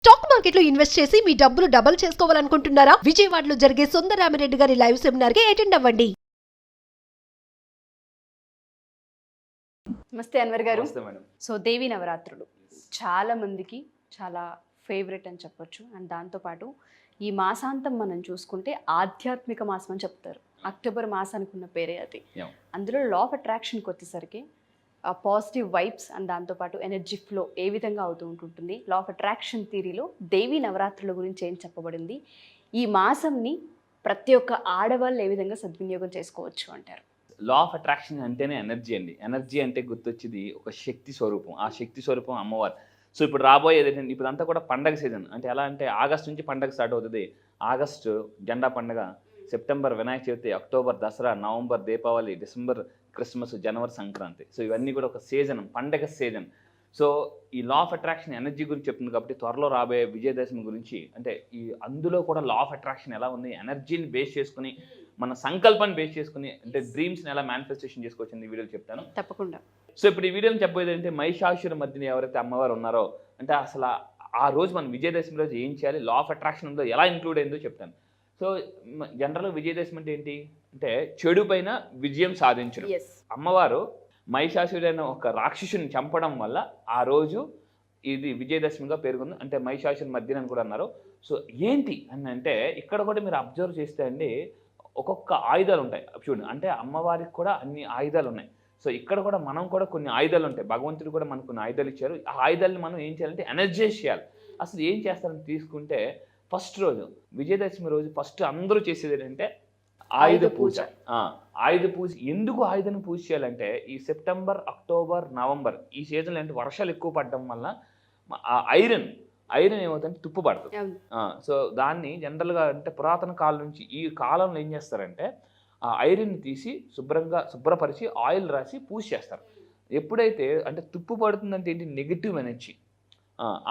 Stock మార్కెట్లో invest చేసి మీ డబ్బులు డబుల్ చేసుకోవాలనుకుంటున్నారా? విజయవాడలో జరిగే సుందరరామిరెడ్డి గారి లైవ్ సెమినార్ కి అటెండ్ అవ్వండి. నమస్తే అన్వర్ గారు. నమస్తే మేడం. సో దేవి నవరాత్రులు చాలా మందికి చాలా ఫేవరెట్ అని చెప్పొచ్చు. అండ్ దాంతోపాటు ఈ మాసాంతం మనం చూసుకుంటే ఆధ్యాత్మిక మాసం అని చెప్తారు. అక్టోబర్ మాసానికి ఉన్న పేరే అది. అందులో లా ఆఫ్ అట్రాక్షన్కి వచ్చేసరికి పాజిటివ్ వైబ్స్ అండ్ దాంతోపాటు ఎనర్జీ ఫ్లో ఏ విధంగా అవుతూ ఉంటుంటుంది. లా ఆఫ్ అట్రాక్షన్ థియరీలో దేవి నవరాత్రుల గురించి ఏం చెప్పబడింది, ఈ మాసంని ప్రతి ఒక్క ఆడవాళ్ళు ఏ విధంగా సద్వినియోగం చేసుకోవచ్చు అంటారు? లా ఆఫ్ అట్రాక్షన్ అంటేనే ఎనర్జీ అండి. ఎనర్జీ అంటే గుర్తొచ్చేది ఒక శక్తి స్వరూపం. ఆ శక్తి స్వరూపం అమ్మవారు. సో ఇప్పుడు రాబోయేది ఏంటంటే, ఇప్పుడు అంతా కూడా పండగ సీజన్. అంటే ఎలా అంటే ఆగస్ట్ నుంచి పండగ స్టార్ట్ అవుతుంది. ఆగస్టు జెండా పండగ, September Vinayaka Chavithi, October Dasara, November Deepavali, December Christmas, జనవరి సంక్రాంతి. సో ఇవన్నీ కూడా ఒక సీజన్, పండగ సీజన్. సో ఈ లా ఆఫ్ అట్రాక్షన్ ఎనర్జీ గురించి చెప్తుంది కాబట్టి త్వరలో రాబోయే విజయదశమి గురించి, అంటే ఈ అందులో కూడా లా ఆఫ్ అట్రాక్షన్ ఎలా ఉంది, ఎనర్జీని బేస్ చేసుకుని, మన సంకల్పాన్ని బేస్ చేసుకుని, అంటే డ్రీమ్స్ని ఎలా మేనిఫెస్టేషన్ చేసుకోవచ్చు ఈ వీడియోలో చెప్తాను తప్పకుండా. సో ఇప్పుడు ఈ వీడియోని చెప్పబోయేది అంటే, మహిషాసుర మర్దిని ఎవరైతే అమ్మవారు ఉన్నారో, అంటే అసలు ఆ రోజు మనం విజయదశమి రోజు ఏం చేయాలి, లా ఆఫ్ అట్రాక్షన్ ఉందో ఎలా ఇంక్లూడ్ అయిందో చెప్తాను. సో జనరల్గా విజయదశమి అంటే ఏంటి అంటే, చెడు పైన విజయం సాధించడం. అమ్మవారు మహిషాసురుడైన ఒక రాక్షసుని చంపడం వల్ల ఆ రోజు ఇది విజయదశమిగా పేర్కొంది. అంటే మహిషాసుర మర్దిని అని కూడా అన్నారు. సో ఏంటి అని అంటే, ఇక్కడ కూడా మీరు అబ్జర్వ్ చేస్తే అండి, ఒక్కొక్క ఆయుధాలు ఉంటాయి చూడండి. అంటే అమ్మవారికి కూడా అన్ని ఆయుధాలు ఉన్నాయి. సో ఇక్కడ కూడా మనం కూడా కొన్ని ఆయుధాలు ఉంటాయి. భగవంతుడు కూడా మనకు కొన్ని ఆయుధాలు ఇచ్చారు. ఆ ఆయుధాలను మనం ఏం చేయాలంటే ఎనర్జైజ్ చేయాలి. అసలు ఏం చేస్తారని తీసుకుంటే, ఫస్ట్ రోజు విజయదశమి రోజు ఫస్ట్ అందరూ చేసేది ఏంటంటే ఆయుధ పూజ. ఆయుధ పూజ ఎందుకు ఆయుధాన్ని పూజ చేయాలంటే, ఈ సెప్టెంబర్, అక్టోబర్, నవంబర్ ఈ సీజన్లో అంటే వర్షాలు ఎక్కువ పడడం వల్ల ఆ ఐరన్ ఏమవుతుందంటే తుప్పు పడుతుంది. సో దాన్ని జనరల్గా అంటే పురాతన కాలం నుంచి ఈ కాలంలో ఏం చేస్తారంటే, ఆ ఐరన్ తీసి శుభ్రపరిచి ఆయిల్ రాసి పూజ చేస్తారు. ఎప్పుడైతే అంటే తుప్పు పడుతుందంటే ఏంటి, నెగిటివ్ ఎనర్జీ.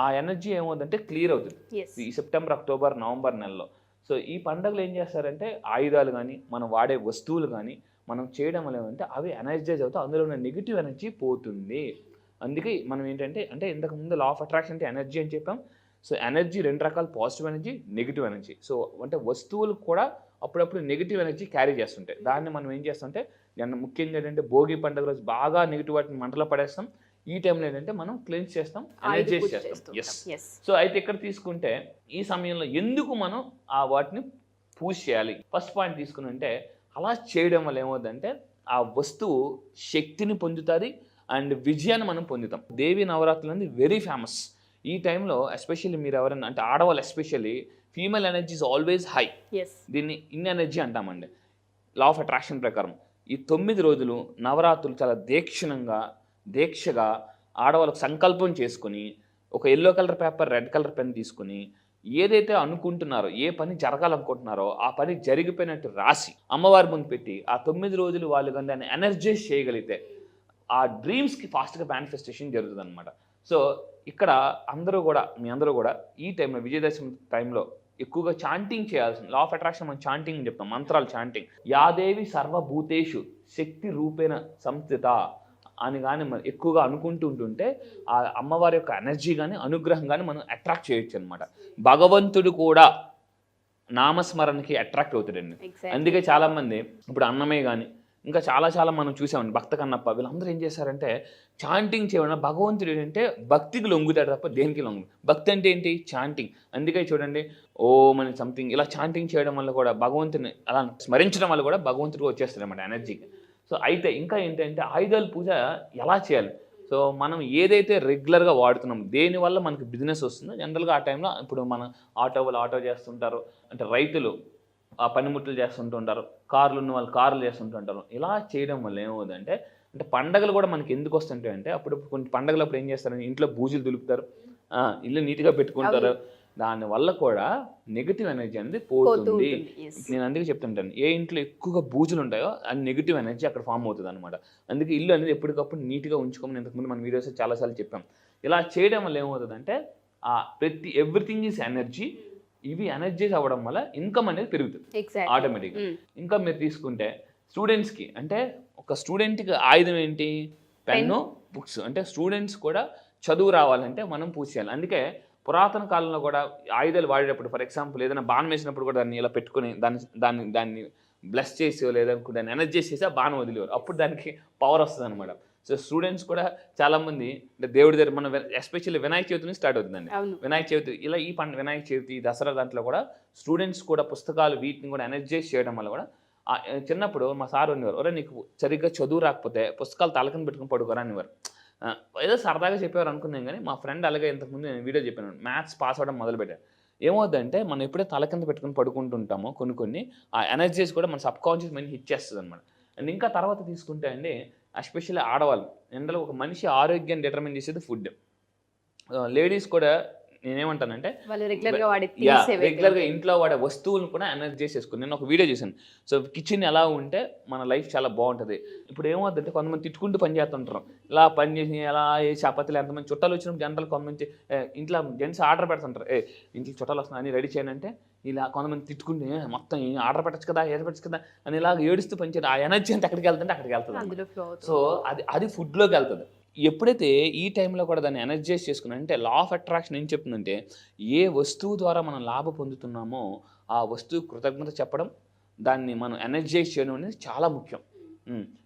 ఆ ఎనర్జీ ఏమవుతుందంటే క్లియర్ అవుతుంది ఈ సెప్టెంబర్, అక్టోబర్, నవంబర్ నెలలో. సో ఈ పండుగలు ఏం చేస్తారంటే, ఆయుధాలు కానీ మనం వాడే వస్తువులు కానీ మనం చేయడం వల్ల ఏమంటే అవి ఎనర్జైజ్ అవుతాయి, అందులో ఉన్న నెగిటివ్ ఎనర్జీ పోతుంది. అందుకే మనం ఏంటంటే, అంటే ఇంతకుముందు లా ఆఫ్ అట్రాక్షన్ అంటే ఎనర్జీ అని చెప్పాం. సో ఎనర్జీ రెండు రకాలు, positive energy, negative energy. So అంటే వస్తువులు కూడా అప్పుడప్పుడు నెగిటివ్ ఎనర్జీ క్యారీ చేస్తుంటాయి. దాన్ని మనం ఏం చేస్తుంటే, ముఖ్యంగా ఏంటంటే భోగి పండుగ రోజు బాగా నెగిటివ్ వాటిని మంటలో పడేస్తాం. ఈ టైంలో ఏంటంటే మనం క్లెన్స్ చేస్తాం, ఎనర్జైజ్ చేస్తాం. ఎస్. సో అయితే ఇక్కడ తీసుకుంటే ఈ సమయంలో ఎందుకు మనం ఆ వాటిని పూజ చేయాలి, ఫస్ట్ పాయింట్ తీసుకుని అంటే, అలా చేయడం వల్ల ఏమవుతుందంటే ఆ వస్తువు శక్తిని పొందుతుంది అండ్ విజయాన్ని మనం పొందుతాం. దేవి నవరాత్రులు అనేది వెరీ ఫేమస్. ఈ టైంలో ఎస్పెషల్లీ మీరు ఎవరైనా అంటే ఆడవాళ్ళు, especially female energy is always high. దీన్ని ఇన్ ఎనర్జీ అంటామండి లా ఆఫ్ అట్రాక్షన్ ప్రకారం. ఈ 9 రోజులు నవరాత్రులు చాలా దీక్షగా ఆడవాళ్ళకు సంకల్పం చేసుకుని, ఒక yellow colour paper, red colour pen తీసుకుని, ఏదైతే అనుకుంటున్నారో, ఏ పని జరగాలనుకుంటున్నారో ఆ పని జరిగిపోయినట్టు రాసి అమ్మవారి ముందు పెట్టి ఆ 9 రోజులు వాళ్ళు కానీ దాన్ని ఎనర్జైజ్ చేయగలిగితే ఆ డ్రీమ్స్కి ఫాస్ట్గా మేనిఫెస్టేషన్ జరుగుతుంది అనమాట. సో ఇక్కడ మీ అందరూ కూడా ఈ టైంలో విజయదశమి టైంలో ఎక్కువగా చాంటింగ్ చేయాల్సింది. లా ఆఫ్ అట్రాక్షన్ మనం చాంటింగ్ చెప్తాం, మంత్రాలు చాంటింగ్. యాదేవి సర్వభూతేషు శక్తి రూపేణ సంస్థిత అని కానీ మనం ఎక్కువగా అనుకుంటుంటే ఆ అమ్మవారి యొక్క ఎనర్జీ కానీ అనుగ్రహం కానీ మనం అట్రాక్ట్ చేయొచ్చు అనమాట. భగవంతుడు కూడా నామస్మరణకి అట్రాక్ట్ అవుతాడండి. అందుకే చాలామంది ఇప్పుడు అన్నమే కానీ ఇంకా చాలా మనం చూసామండి, భక్త కన్నప్ప వీళ్ళందరూ ఏం చేశారంటే చాంటింగ్ చేయడం. భగవంతుడు ఏంటంటే భక్తికి లొంగుతాడు తప్ప దేనికి లొంగు. భక్తి అంటే ఏంటి, చాంటింగ్. అందుకే చూడండి ఓం అని సంథింగ్ ఇలా చాంటింగ్ చేయడం వల్ల కూడా భగవంతుని అలా స్మరించడం వల్ల కూడా భగవంతుడికి వచ్చేస్తాడు అనమాట ఎనర్జీకి. సో అయితే ఇంకా ఏంటంటే ఆయుధాల పూజ ఎలా చేయాలి. సో మనం ఏదైతే రెగ్యులర్గా వాడుతున్నాం, దేనివల్ల మనకి బిజినెస్ వస్తుందో, జనరల్గా ఆ టైంలో ఇప్పుడు మన ఆటో చేస్తుంటారు, అంటే రైతులు ఆ పనిముట్లు చేస్తుంటుంటారు, కార్లు ఉన్న వాళ్ళు కార్లు చేస్తుంటుంటారు. ఇలా చేయడం వల్ల ఏమవుతుందంటే, అంటే పండగలు కూడా మనకి ఎందుకు వస్తుంటాయి అంటే, అప్పుడు కొన్ని పండగలు అప్పుడు ఏం చేస్తారంటే ఇంట్లో బూజులు దులుపుతారు, ఇల్లు నీట్గా పెట్టుకుంటారు. దానివల్ల కూడా నెగిటివ్ ఎనర్జీ అనేది పోతుంది. నేను అందుకే చెప్తుంటాను, ఏ ఇంట్లో ఎక్కువగా బూజులు ఉంటాయో అది నెగిటివ్ ఎనర్జీ అక్కడ ఫామ్ అవుతుంది అనమాట. అందుకే ఇల్లు అనేది ఎప్పటికప్పుడు నీట్గా ఉంచుకోమని ఇంతకుముందు మన వీడియోస్ చాలాసార్లు చెప్పాం. ఇలా చేయడం వల్ల ఏమవుతుందంటే ఎవ్రీథింగ్ ఈజ్ ఎనర్జీ. ఇవి ఎనర్జైజ్ అవ్వడం వల్ల ఇన్కమ్ అనేది పెరుగుతుంది ఆటోమేటిక్గా. ఇంకా మీరు తీసుకుంటే స్టూడెంట్స్కి, అంటే ఒక స్టూడెంట్కి ఆయుధం ఏంటి, పెన్ను, బుక్స్. అంటే స్టూడెంట్స్ కూడా చదువు రావాలంటే మనం పూజ చేయాలి. అందుకే పురాతన కాలంలో కూడా ఆయుధాలు వాడేటప్పుడు ఫర్ ఎగ్జాంపుల్ ఏదైనా బాణం వేసినప్పుడు కూడా దాన్ని ఇలా పెట్టుకుని దాన్ని బ్లెస్ చేసి లేదా దాన్ని ఎనర్జైజ్ చేసి ఆ బాణం వదిలేవారు. అప్పుడు దానికి పవర్ వస్తుంది అనమాట. సో స్టూడెంట్స్ కూడా చాలామంది అంటే దేవుడి దగ్గర మనం ఎస్పెషల్లీ వినాయక చవితి నుంచి స్టార్ట్ అవుతుందండి. వినాయక చవితి ఇలా ఈ వినాయక చవితి దసరా దాంట్లో కూడా స్టూడెంట్స్ కూడా పుస్తకాలు వీటిని కూడా ఎనర్జైజ్ చేయడం వల్ల కూడా చిన్నప్పుడు మా సార్ ఉన్నవారు, ఒరే నీకు సరిగ్గా చదువు రాకపోతే పుస్తకాలు తలకని పెట్టుకుని పడుకోరా అనేవారు. ఏదో సరదాగా చెప్పేవారు అనుకున్నాం, కానీ మా ఫ్రెండ్ అలాగే ఇంతకుముందు నేను వీడియో చెప్పాను, మ్యాథ్స్ పాస్ అవ్వడం మొదలుపెట్టాను. ఏమవుతుందంటే మనం ఎప్పుడే తల కింద పెట్టుకుని పడుకుంటుంటామో కొన్ని ఆ ఎనర్జీస్ కూడా మన సబ్ కాన్షియస్ మైండ్ హిట్ చేస్తుంది అనమాట. అండ్ ఇంకా తర్వాత తీసుకుంటే అండి ఎస్పెషల్లీ ఆడవాళ్ళు ఎండలో ఒక మనిషి ఆరోగ్యాన్ని డిటర్మిన్ చేసేది ఫుడ్. లేడీస్ కూడా నేనేమంటానంటే రెగ్యులర్గా ఇంట్లో వాడే వస్తువులను కూడా ఎనర్జైజ్ చేసుకుని నేను ఒక వీడియో చేశాను. సో కిచెన్ ఎలా ఉంటే మన లైఫ్ చాలా బాగుంటుంది. ఇప్పుడు ఏమవుతుందంటే కొంతమంది తిట్టుకుంటూ పని చేస్తుంటారు, ఇలా పని చేసి ఎలా చపాతీలు ఎంతమంది చుట్టాలు వచ్చినప్పుడు జనరల్ కొంతమంది ఇంట్లో జెంట్స్ ఆర్డర్ పెడుతుంటారు, ఇంటికి చుట్టాలు వస్తున్నాయి అని రెడీ చేయనంటే ఇలా కొంతమంది తిట్టుకుంటే మొత్తం ఆర్డర్ పెట్టచ్చు కదా కదా అని ఇలా ఏడుస్తూ పనిచేయడం. ఆ ఎనర్జీ అంటే ఎక్కడికి వెళ్తుంటే అక్కడికి వెళ్తుంది. సో అది ఫుడ్లోకి వెళ్తుంది. ఎప్పుడైతే ఈ టైంలో కూడా దాన్ని ఎనర్జైజ్ చేసుకున్నా అంటే లా ఆఫ్ అట్రాక్షన్ ఏం చెప్తుందంటే ఏ వస్తువు ద్వారా మనం లాభం పొందుతున్నామో ఆ వస్తువు కృతజ్ఞత చెప్పడం, దాన్ని మనం ఎనర్జైజ్ చేయడం అనేది చాలా ముఖ్యం.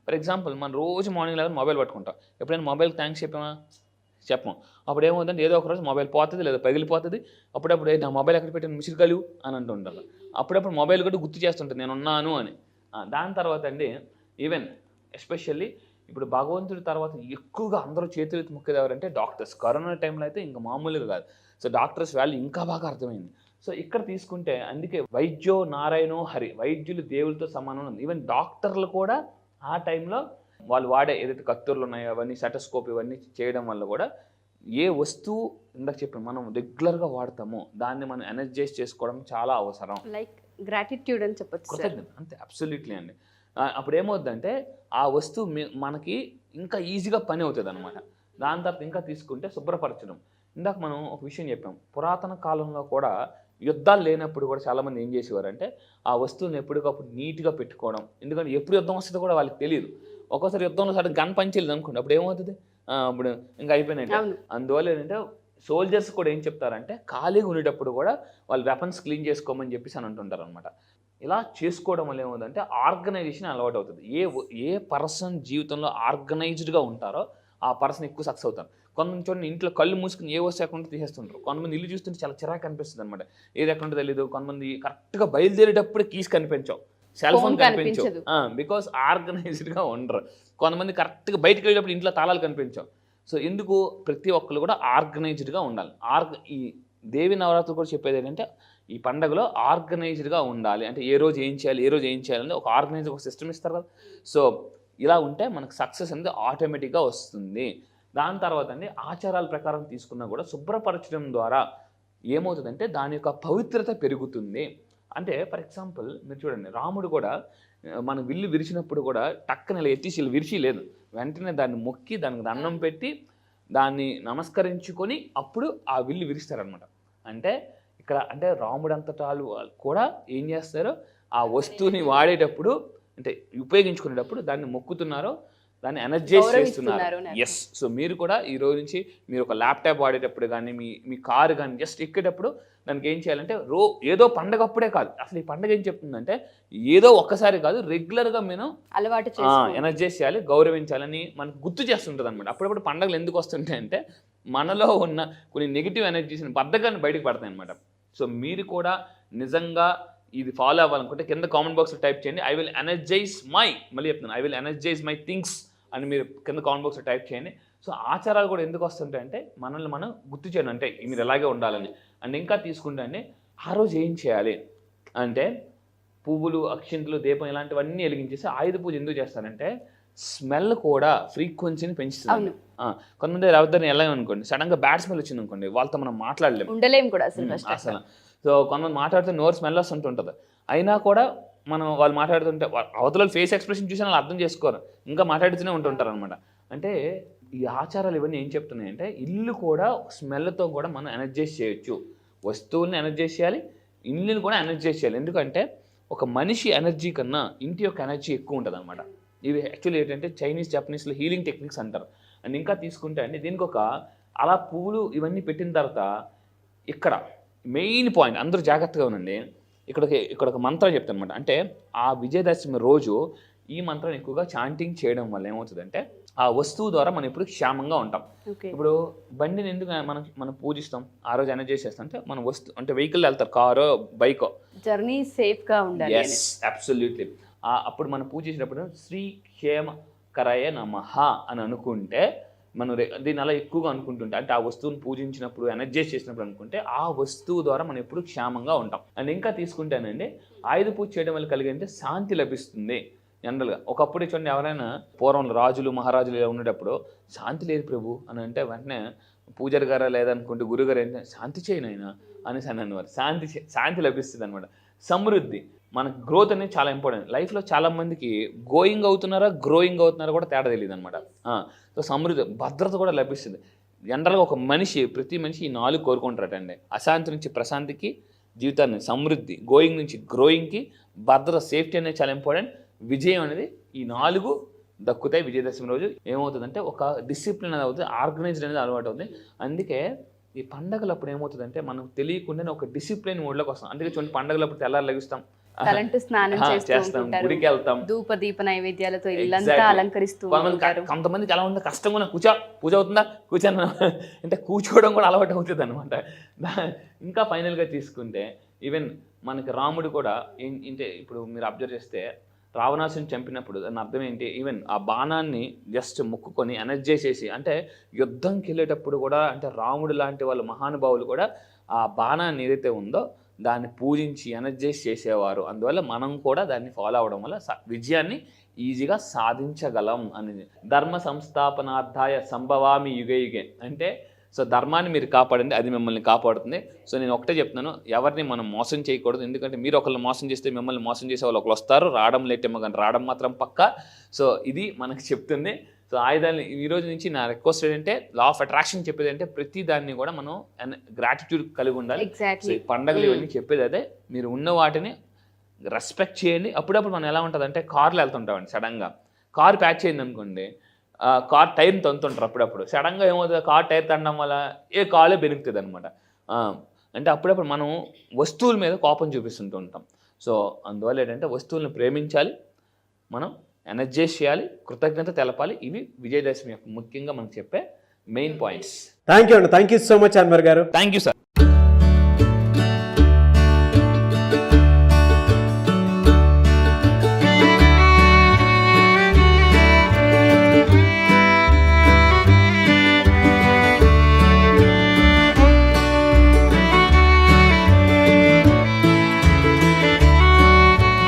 ఫర్ ఎగ్జాంపుల్ మనం రోజు మార్నింగ్ లేదా మొబైల్ పట్టుకుంటాం, ఎప్పుడైనా మొబైల్ థ్యాంక్స్ చెప్పాం అప్పుడు ఏమవుతుందంటే ఏదో ఒక రోజు మొబైల్ పోతుంది లేదా పగిలిపోతుంది. అప్పుడప్పుడు నా మొబైల్ ఎక్కడ పెట్టిన మిసిరికలు అని అంటుంటారు. అప్పుడప్పుడు మొబైల్ కూడా గుర్తు చేస్తుంటుంది నేను ఉన్నాను అని. దాని తర్వాత అండి ఈవెన్ ఎస్పెషల్లీ ఇప్పుడు భగవంతుడి తర్వాత ఎక్కువగా అందరూ చేతులెత్తి మొక్కేది ఎవరంటే డాక్టర్స్. కరోనా టైంలో అయితే ఇంకా మామూలుగా కాదు. సో డాక్టర్స్ వాల్యూ ఇంకా బాగా అర్థమైంది. సో ఇక్కడ తీసుకుంటే అందుకే వైద్యో నారాయణో హరి, వైద్యులు దేవులతో సమానం ఉంది. ఈవెన్ డాక్టర్లు కూడా ఆ టైంలో వాళ్ళు వాడే ఏదైతే కత్తుర్లు ఉన్నాయో అవన్నీ సెటస్కోప్ ఇవన్నీ చేయడం వల్ల కూడా ఏ వస్తువు ఇందాక చెప్పిన మనం రెగ్యులర్గా వాడతామో దాన్ని మనం ఎనర్జైజ్ చేసుకోవడం చాలా అవసరం. లైక్ గ్రాటిట్యూడ్ అని చెప్పొచ్చు. అంతే, అబ్సల్యూట్లీ అండి. అప్పుడు ఏమవుద్దంటే ఆ వస్తువు మనకి ఇంకా ఈజీగా పని అవుతుంది అనమాట. దాని తర్వాత ఇంకా తీసుకుంటే శుభ్రపరచడం. ఇందాక మనం ఒక విషయం చెప్పాం, పురాతన కాలంలో కూడా యుద్ధాలు లేనప్పుడు కూడా చాలామంది ఏం చేసేవారంటే ఆ వస్తువుని ఎప్పటికప్పుడు నీట్గా పెట్టుకోవడం. ఎందుకంటే ఎప్పుడు యుద్ధం వస్తుందో కూడా వాళ్ళకి తెలియదు. ఒక్కోసారి యుద్ధంలో సడన్ గన్ పనిచేయలేదు అనుకోండి, అప్పుడు ఏమవుతుంది, అప్పుడు ఇంకా అయిపోయినట్టు. అందువల్ల ఏంటంటే సోల్జర్స్ కూడా ఏం చెప్తారంటే ఖాళీగా ఉండేటప్పుడు కూడా వాళ్ళు వెపన్స్ క్లీన్ చేసుకోమని చెప్పేసి అని అంటుంటారు అనమాట. ఇలా చేసుకోవడం వల్ల ఏమవుతుందంటే ఆర్గనైజేషన్ అలవాటు అవుతుంది. ఏ పర్సన్ జీవితంలో ఆర్గనైజ్డ్గా ఉంటారో ఆ పర్సన్ ఎక్కువ సక్సెస్ అవుతారు. కొంతమంది చూడండి ఇంట్లో కళ్ళు మూసుకుని ఏ వస్తువు ఎక్కడ తీసేస్తుంటారు. కొంతమంది ఇల్లు చూస్తుంటే చాలా చిరాకు అనిపిస్తుంది అనమాట, ఏది ఎక్కడ తెలియదు. కొంతమంది కరెక్ట్గా బయలుదేరేటప్పుడు కీస్ కనిపించవు, సెల్ ఫోన్ కనిపించవు, బికాస్ ఆర్గనైజ్డ్గా ఉండరు. కొంతమంది కరెక్ట్గా బయటకు వెళ్ళేటప్పుడు ఇంట్లో తాళాలు కనిపించవు. సో ఎందుకు ప్రతి ఒక్కరు కూడా ఆర్గనైజ్డ్గా ఉండాలి. ఈ దేవి నవరాత్రులు కూడా చెప్పేది ఏంటంటే ఈ పండుగలో ఆర్గనైజ్డ్గా ఉండాలి. అంటే ఏ రోజు ఏం చేయాలని ఒక ఆర్గనైజ్డ్ ఒక సిస్టమ్ ఇస్తారు కదా. సో ఇలా ఉంటే మనకు సక్సెస్ అనేది ఆటోమేటిక్గా వస్తుంది. దాని తర్వాత అండి ఆచారాల ప్రకారం తీసుకున్నా కూడా శుభ్రపరచడం ద్వారా ఏమవుతుందంటే దాని యొక్క పవిత్రత పెరుగుతుంది. అంటే ఫర్ ఎగ్జాంపుల్ మీరు చూడండి, రాముడు కూడా మన విల్లు విరిచినప్పుడు కూడా టక్కన ఇలా ఎత్తి విరిచి లేదు, వెంటనే దాన్ని మొక్కి దానికి దండం పెట్టి దాన్ని నమస్కరించుకొని అప్పుడు ఆ విల్లు విరుస్తారనమాట. అంటే ఇక్కడ అంటే రాముడు అంతటా కూడా ఏం చేస్తారు, ఆ వస్తువుని వాడేటప్పుడు అంటే ఉపయోగించుకునేటప్పుడు దాన్ని మొక్కుతున్నారో దాన్ని ఎనర్జైజ్ చేస్తున్నారు. ఎస్. సో మీరు కూడా ఈ రోజు నుంచి మీరు ఒక ల్యాప్టాప్ వాడేటప్పుడు కానీ మీ కారు కానీ జస్ట్ ఎక్కేటప్పుడు దానికి ఏం చేయాలంటే ఏదో పండగ అప్పుడే కాదు, అసలు ఈ పండగ ఏం చెప్తుందంటే ఏదో ఒక్కసారి కాదు, రెగ్యులర్గా మేము అలవాటు ఎనర్జైజ్ చేయాలి, గౌరవించాలని మనకు గుర్తు చేస్తుంటుంది అనమాట. అప్పుడప్పుడు పండుగలు ఎందుకు వస్తుంటాయి అంటే మనలో ఉన్న కొన్ని నెగిటివ్ ఎనర్జీస్ని బద్దగాన్ని బయటకు పడతాయి అనమాట. సో మీరు కూడా నిజంగా ఇది ఫాలో అవ్వాలనుకుంటే కింద కామెంట్ బాక్స్లో టైప్ చేయండి, ఐ విల్ ఎనర్జైజ్ మళ్ళీ చెప్తున్నాను, I will energise my things అని మీరు కింద కామెంట్ బాక్స్లో టైప్ చేయండి. సో ఆచారాలు కూడా ఎందుకు వస్తుంటాయి అంటే మనల్ని మనం గుర్తు చేయండి, అంటే మీరు ఎలాగే ఉండాలని. అండ్ ఇంకా తీసుకుంటే అండి ఆ రోజు ఏం చేయాలి అంటే పువ్వులు, అక్షింతలు, దీపం ఇలాంటివన్నీ వెలిగించేసి ఆయుధ పూజ ఎందుకు చేస్తారంటే స్మెల్ కూడా ఫ్రీక్వెన్సీని పెంచుతుంది. కొంతమంది ఎవరిని వెళ్ళామనుకోండి, సడన్గా బ్యాడ్ స్మెల్ వచ్చింది అనుకోండి, వాళ్ళతో మనం ఉండలేము కూడా అసలు. సో కొంతమంది మాట్లాడితే నోరు స్మెల్ వస్తుంటుంటుంది, అయినా కూడా మనం వాళ్ళు మాట్లాడుతుంటే అవతల ఫేస్ ఎక్స్ప్రెషన్ చూసి వాళ్ళు అర్థం చేసుకోరు, ఇంకా మాట్లాడుతూనే ఉంటుంటారు అనమాట. అంటే ఈ ఆచారాలు ఇవన్నీ ఏం చెప్తున్నాయంటే ఇల్లు కూడా స్మెల్తో కూడా మనం ఎనర్జైజ్ చేయొచ్చు. వస్తువుల్ని ఎనర్జైజ్ చేయాలి, ఇల్లుని కూడా ఎనర్జైజ్ చేయాలి. ఎందుకంటే ఒక మనిషి ఎనర్జీ కన్నా ఇంటి యొక్క ఎనర్జీ ఎక్కువ ఉంటుంది అనమాట. ఇవి యాక్చువల్లీ ఏంటంటే చైనీస్, జపనీస్లో హీలింగ్ టెక్నిక్స్ అంటారు. అండ్ ఇంకా తీసుకుంటే అండి దీనికి అలా పువ్వులు ఇవన్నీ పెట్టిన తర్వాత ఇక్కడ మెయిన్ పాయింట్ అందరూ జాగ్రత్తగా ఉండండి. ఇక్కడ ఒక మంత్రం చెప్తాను అనమాట. అంటే ఆ విజయదశమి రోజు ఈ మంత్రం ఎక్కువగా చాంటింగ్ చేయడం వల్ల ఏమవుతుందంటే ఆ వస్తువు ద్వారా మనం ఎప్పుడు క్షేమంగా ఉంటాం. ఇప్పుడు బండిని ఎందుకు మనం పూజిస్తాం, ఆ రోజు ఎనర్జీ చేస్తాం అంటే మన వస్తువు అంటే వెహికల్ వెళ్తారు, కారో బైకో, జర్నీ సేఫ్గా ఉండాలి. Yes absolutely. అప్పుడు మనం పూజించినప్పుడు శ్రీ క్షేమకరాయ నమః అని అనుకుంటే మనం దీన్ని అలా ఎక్కువగా అనుకుంటుంటే అంటే ఆ వస్తువుని పూజించినప్పుడు ఎనర్జైజ్ చేసినప్పుడు అనుకుంటే ఆ వస్తువు ద్వారా మనం ఎప్పుడు క్షేమంగా ఉంటాం. అండ్ ఇంకా తీసుకుంటేనండి ఆయుధ పూజ చేయడం వల్ల కలిగే శాంతి లభిస్తుంది. జనరల్గా ఒకప్పుడు చూడండి, ఎవరైనా పూర్వం రాజులు మహారాజులు ఇలా ఉండేటప్పుడు శాంతి లేదు ప్రభు అని అంటే వెంటనే పూజారి గారా లేదనుకుంటే గురుగారు ఏంటంటే శాంతి చేయనైనా అనేసి అని అనేవారు. శాంతి లభిస్తుంది అనమాట. సమృద్ధి, మన గ్రోత్ అనేది చాలా ఇంపార్టెంట్. లైఫ్లో చాలామందికి గ్రోయింగ్ అవుతున్నారా కూడా తేడా తెలియదు అనమాట. సో సమృద్ధి, భద్రత కూడా లభిస్తుంది. జనరల్గా ఒక ప్రతి మనిషి ఈ 4 కోరుకుంటారటండి. అశాంతి నుంచి ప్రశాంతికి, జీవితాన్ని సమృద్ధి, గోయింగ్ నుంచి గ్రోయింగ్కి, భద్రత సేఫ్టీ అనేది చాలా ఇంపార్టెంట్. విజయం అనేది ఈ 4 దక్కుతాయి విజయదశమి రోజు. ఏమవుతుందంటే ఒక డిసిప్లిన్ అనేది అవుతుంది, ఆర్గనైజ్డ్ అనేది అలవాటు అవుతుంది. అందుకే ఈ పండగలప్పుడు ఏమవుతుందంటే మనం తెలియకుండానే ఒక డిసిప్లిన్ మోడ్లోకి వస్తాం. అందుకే చూడండి, పండగలప్పుడు తెల్లారి లెగుస్తాం, తలంటు స్నానం చేస్తాం, గుడికి వెళ్తాం, ధూప దీప నైవేద్యాలతో ఇల్లంతా అలంకరిస్తూ ఉంటారు. కొంతమందికి ఎలా ఉందో కష్టంగా పూజ అవుతుందా కూర్చొని అంటే కూర్చోవడం కూడా అలవాటు అవుతుంది అనమాట. ఇంకా ఫైనల్గా తీసుకుంటే ఈవెన్ మనకి రాముడు కూడా అంటే ఇప్పుడు మీరు అబ్జర్వ్ చేస్తే రావణాసుని చంపినప్పుడు దాని అర్థం ఏంటి, ఈవెన్ ఆ బాణాన్ని జస్ట్ ముక్కుకొని ఎనర్జైజ్ చేసి, అంటే యుద్ధంకి వెళ్ళేటప్పుడు కూడా అంటే రాముడు లాంటి వాళ్ళ మహానుభావులు కూడా ఆ బాణాన్ని ఏదైతే ఉందో దాన్ని పూజించి ఎనర్జైజ్ చేసేవారు. అందువల్ల మనం కూడా దాన్ని ఫాలో అవడం వల్ల విజయాన్ని ఈజీగా సాధించగలం అనేది. ధర్మ సంస్థాపనార్థాయ సంభవామి యుగే యుగే అంటే సో ధర్మాన్ని మీరు కాపాడండి, అది మిమ్మల్ని కాపాడుతుంది. సో నేను ఒకటే చెప్తున్నాను, ఎవరిని మనం మోసం చేయకూడదు. ఎందుకంటే మీరు ఒకళ్ళు మోసం చేస్తే మిమ్మల్ని మోసం చేసే వాళ్ళు ఒకళ్ళు వస్తారు. రావడం లేటేమో కానీ రావడం మాత్రం పక్కా. సో ఇది మనకు చెప్తుంది. సో ఆయుధాన్ని ఈ రోజు నుంచి నా రిక్వెస్ట్ ఏంటంటే, లా ఆఫ్ అట్రాక్షన్ చెప్పేది అంటే ప్రతి దాన్ని కూడా మనం గ్రాటిట్యూడ్ కలిగి ఉండాలి. సో ఈ పండుగలు ఇవన్నీ చెప్పేది అదే, మీరు ఉన్న వాటిని రెస్పెక్ట్ చేయండి. అప్పుడప్పుడు మనం ఎలా ఉంటుంది అంటే కార్లో వెళ్తుంటామండి, సడన్గా కార్ ప్యాచ్ చేయండి అనుకోండి, కార్ టైర్ని తంతుంటారు. అప్పుడప్పుడు సడన్గా ఏమవుతుంది, కార్ టైర్ తండడం వల్ల కాలే బెనుకుతుంది అనమాట. అంటే అప్పుడప్పుడు మనం వస్తువుల మీద కోపం చూపిస్తుంటూ ఉంటాం. సో అందువల్ల ఏంటంటే వస్తువులను ప్రేమించాలి, మనం ఎనర్జైజ్ చేయాలి, కృతజ్ఞత తెలపాలి. ఇవి విజయదశమి యొక్క ముఖ్యంగా మనకు చెప్పే మెయిన్ పాయింట్స్. థ్యాంక్ యూ అండి. Thank you so much Anwar గారు. Thank you sir.